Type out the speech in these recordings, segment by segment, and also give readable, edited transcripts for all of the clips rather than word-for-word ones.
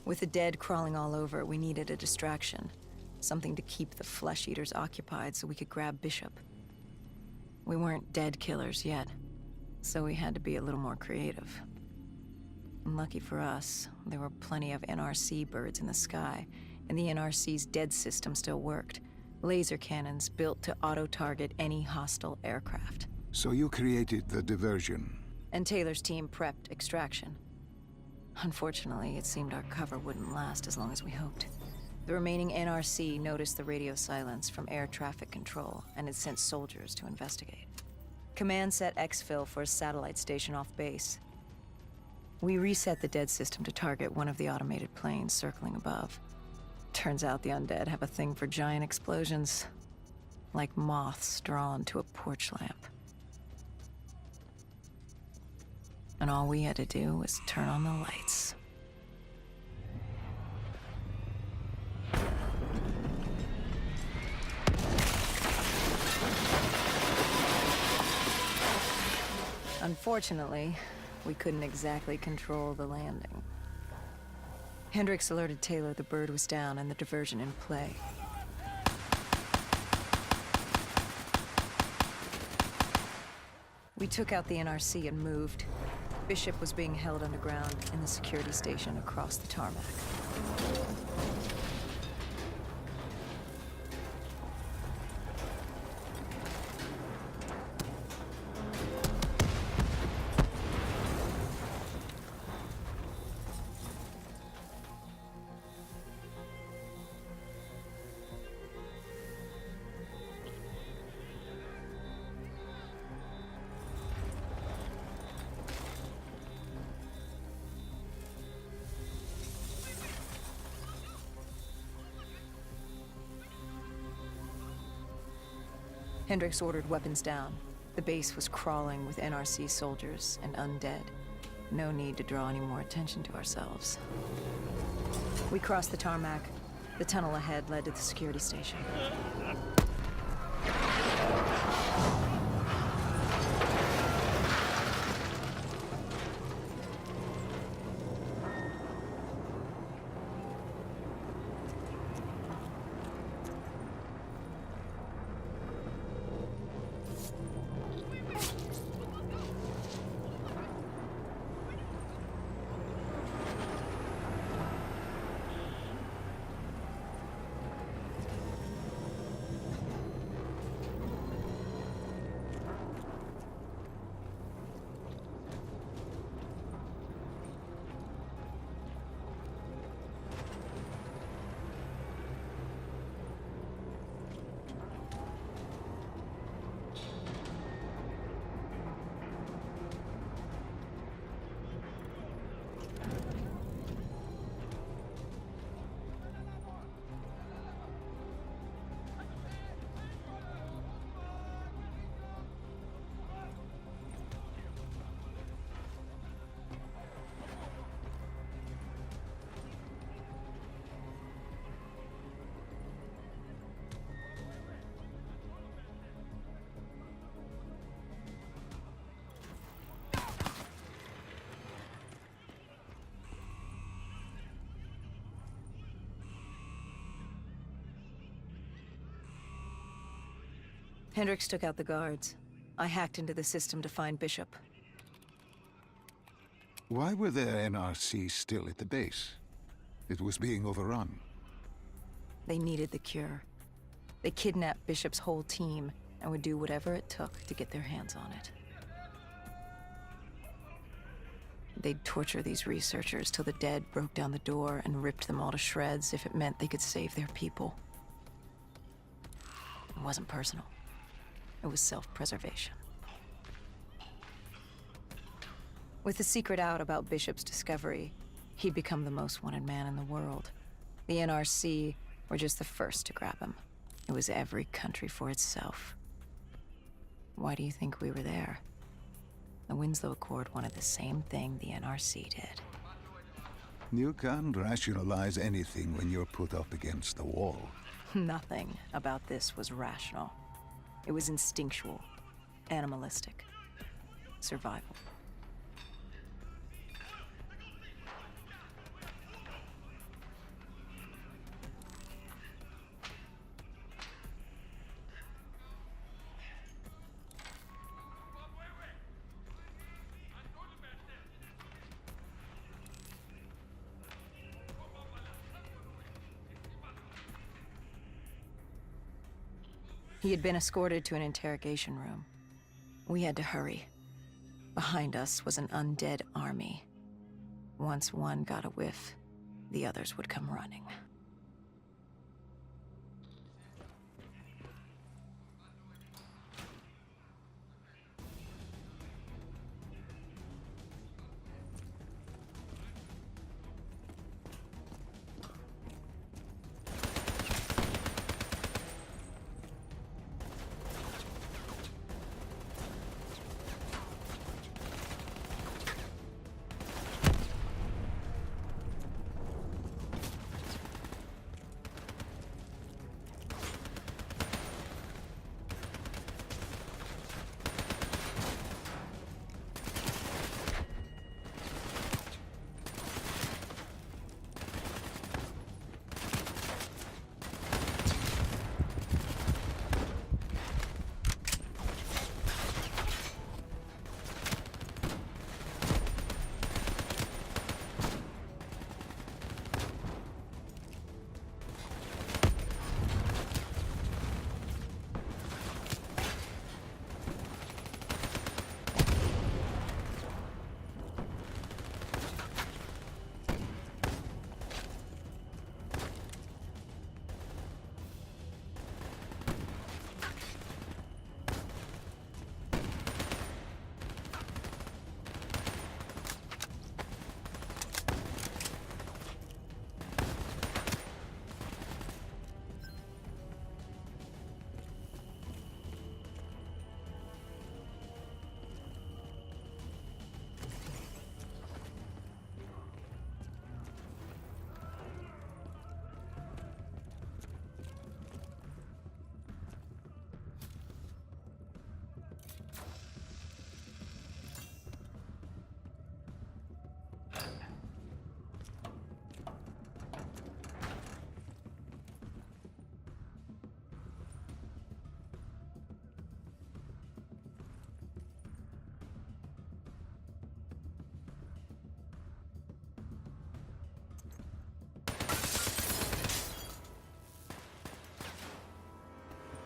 With the dead crawling all over, we needed a distraction. Something to keep the flesh-eaters occupied so we could grab Bishop. We weren't dead killers yet, so we had to be a little more creative. And lucky for us, there were plenty of NRC birds in the sky, and the NRC's dead system still worked. Laser cannons built to auto-target any hostile aircraft. So you created the diversion. And Taylor's team prepped extraction. Unfortunately, it seemed our cover wouldn't last as long as we hoped. The remaining NRC noticed the radio silence from air traffic control and had sent soldiers to investigate. Command set exfil for a satellite station off base. We reset the dead system to target one of the automated planes circling above. Turns out the undead have a thing for giant explosions, like moths drawn to a porch lamp. And all we had to do was turn on the lights. Unfortunately, we couldn't exactly control the landing. Hendricks alerted Taylor the bird was down and the diversion in play. We took out the NRC and moved. Bishop was being held underground in the security station across the tarmac. Hendricks ordered weapons down. The base was crawling with NRC soldiers and undead. No need to draw any more attention to ourselves. We crossed the tarmac. The tunnel ahead led to the security station. Hendricks took out the guards. I hacked into the system to find Bishop. Why were there NRC still at the base? It was being overrun. They needed the cure. They kidnapped Bishop's whole team and would do whatever it took to get their hands on it. They'd torture these researchers till the dead broke down the door and ripped them all to shreds if it meant they could save their people. It wasn't personal. It was self-preservation. With the secret out about Bishop's discovery, he'd become the most wanted man in the world. The NRC were just the first to grab him. It was every country for itself. Why do you think we were there? The Winslow Accord wanted the same thing the NRC did. You can't rationalize anything when you're put up against the wall. Nothing about this was rational. It was instinctual, animalistic, survival. He had been escorted to an interrogation room. We had to hurry. Behind us was an undead army. Once one got a whiff, the others would come running.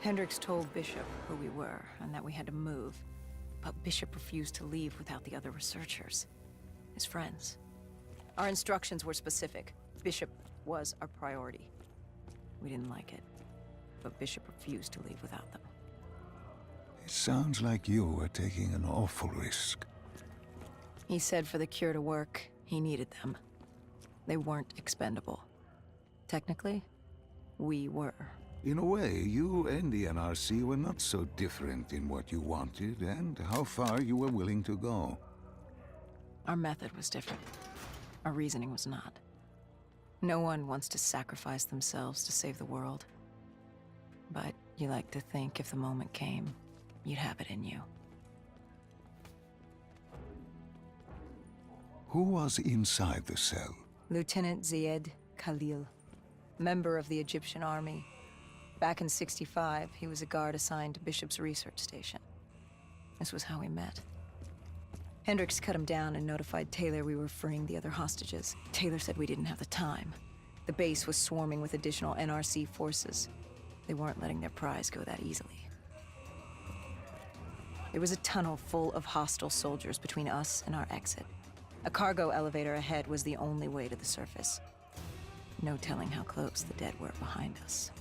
Hendricks told Bishop who we were and that we had to move, but Bishop refused to leave without the other researchers, his friends. Our instructions were specific. Bishop was our priority. We didn't like it, but Bishop refused to leave without them. It sounds like you were taking an awful risk. He said for the cure to work, he needed them. They weren't expendable. Technically, we were. In a way, you and the NRC were not so different in what you wanted and how far you were willing to go. Our method was different. Our reasoning was not. No one wants to sacrifice themselves to save the world. But you like to think if the moment came, you'd have it in you. Who was inside the cell? Lieutenant Ziyed Khalil, member of the Egyptian army. Back in '65, he was a guard assigned to Bishop's research station. This was how we met. Hendricks cut him down and notified Taylor we were freeing the other hostages. Taylor said we didn't have the time. The base was swarming with additional NRC forces. They weren't letting their prize go that easily. There was a tunnel full of hostile soldiers between us and our exit. A cargo elevator ahead was the only way to the surface. No telling how close the dead were behind us.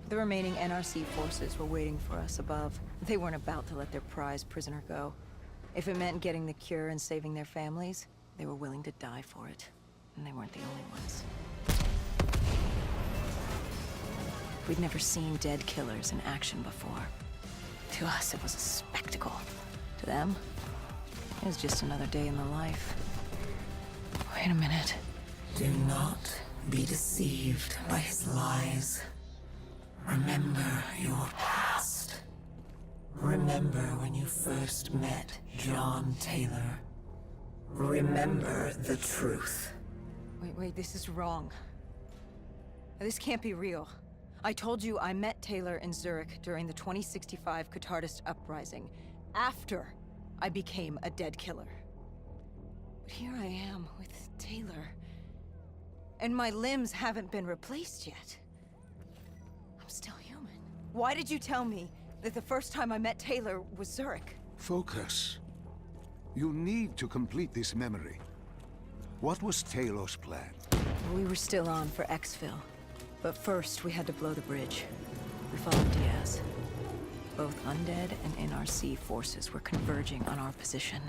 The remaining NRC forces were waiting for us above. They weren't about to let their prize prisoner go. If it meant getting the cure and saving their families, they were willing to die for it. And they weren't the only ones. We'd never seen dead killers in action before. To us, it was a spectacle. To them, it was just another day in the life. Wait a minute. Do not be deceived by his lies. Remember your past. Remember when you first met John Taylor. Remember the truth. Wait, this is wrong. This can't be real. I told you I met Taylor in Zurich during the 2065 Catardist Uprising, after I became a dead killer. But here I am with Taylor, and my limbs haven't been replaced yet. I'm still human. Why did you tell me that the first time I met Taylor was Zurich? Focus. You need to complete this memory. What was Taylor's plan? We were still on for exfil, but first we had to blow the bridge. We followed Diaz. Both undead and NRC forces were converging on our position.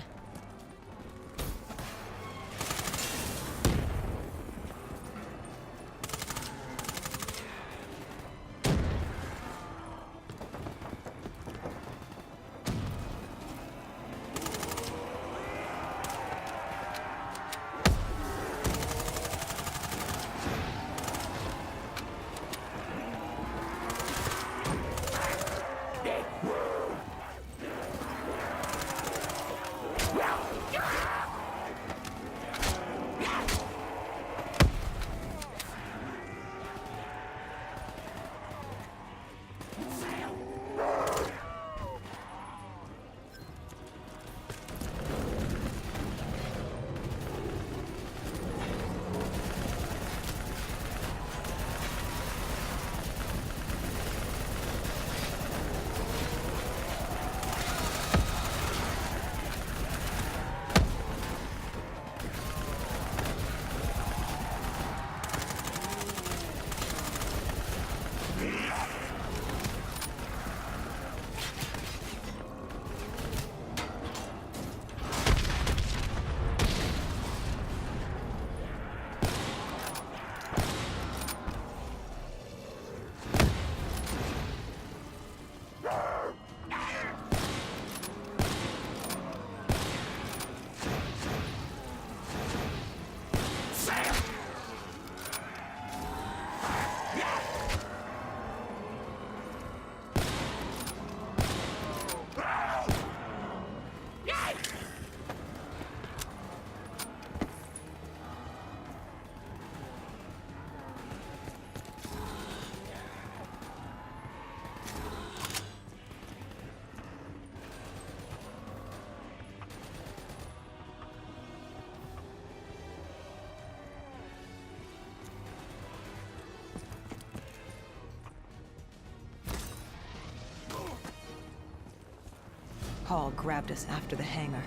Paul grabbed us after the hangar.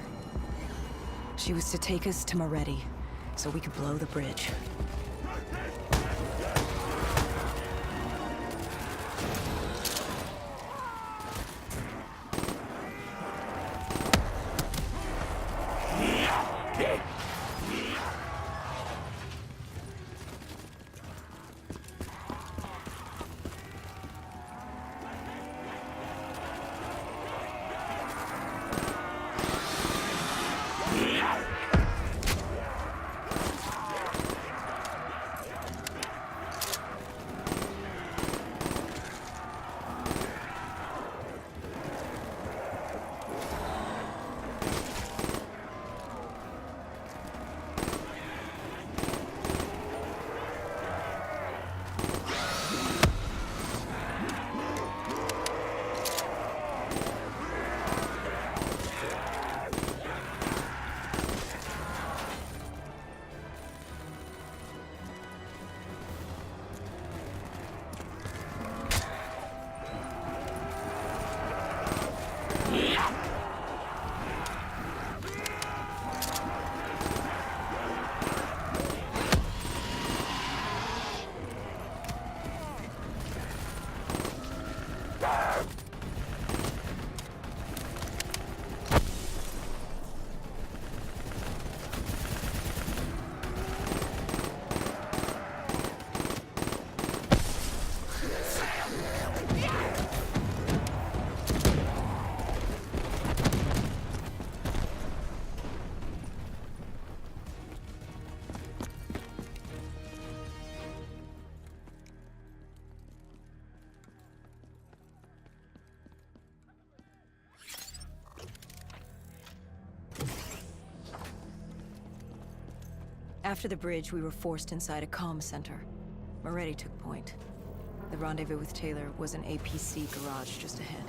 She was to take us to Moretti, so we could blow the bridge. After the bridge, we were forced inside a comm center. Moretti took point. The rendezvous with Taylor was an APC garage just ahead.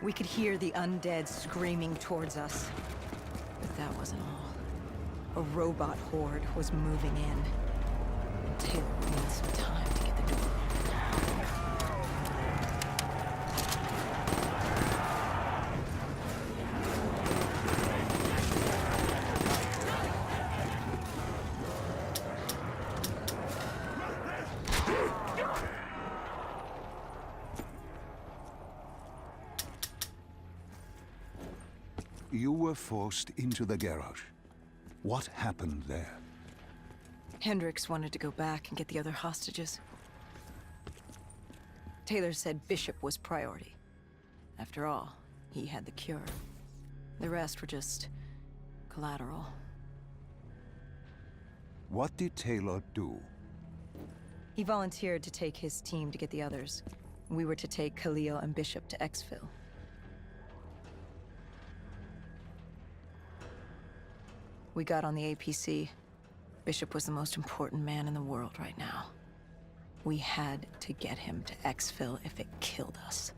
We could hear the undead screaming towards us. But that wasn't all. A robot horde was moving in. And Taylor would need some time to get the door open. You were forced into the garage. What happened there? Hendricks wanted to go back and get the other hostages. Taylor said Bishop was priority. After all, he had the cure. The rest were just collateral. What did Taylor do? He volunteered to take his team to get the others. We were to take Khalil and Bishop to exfil. We got on the APC. Bishop was the most important man in the world right now. We had to get him to exfil if it killed us.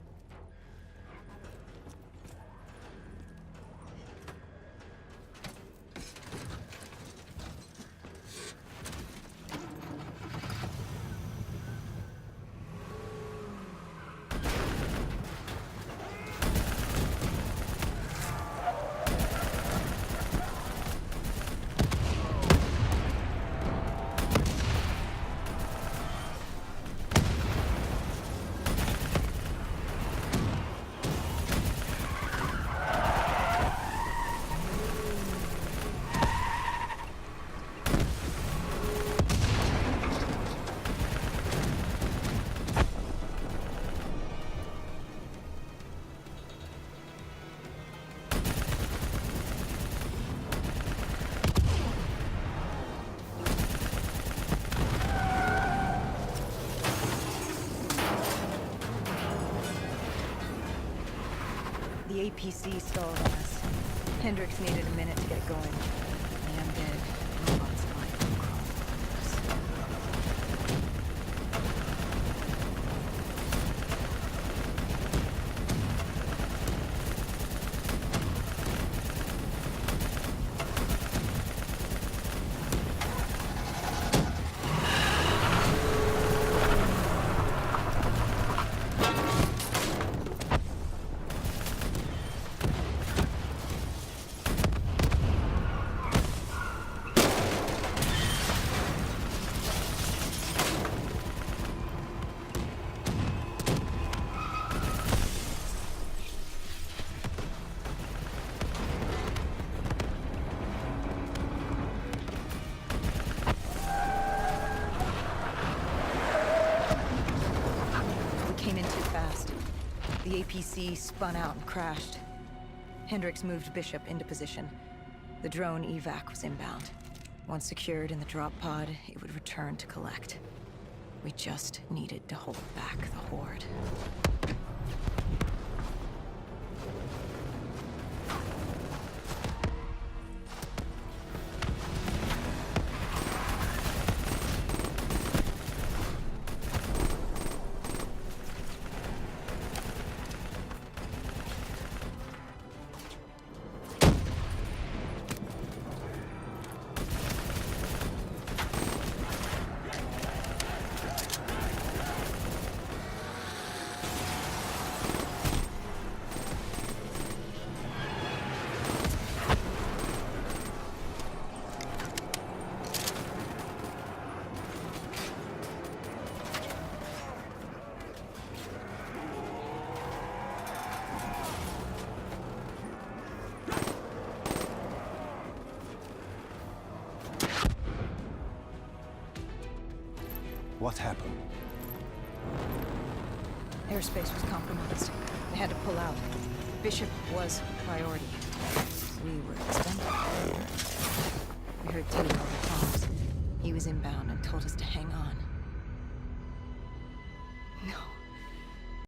The APC stalled on us. Hendricks needed a minute to get going. The undead robots might have crawled over us. came in too fast. The APC spun out and crashed. Hendricks moved Bishop into position. The drone evac was inbound. Once secured in the drop pod, it would return to collect. We just needed to hold back the Horde. What happened? Airspace was compromised. They had to pull out. Bishop was priority. We were expendable. We heard Taylor over comms. He was inbound and told us to hang on.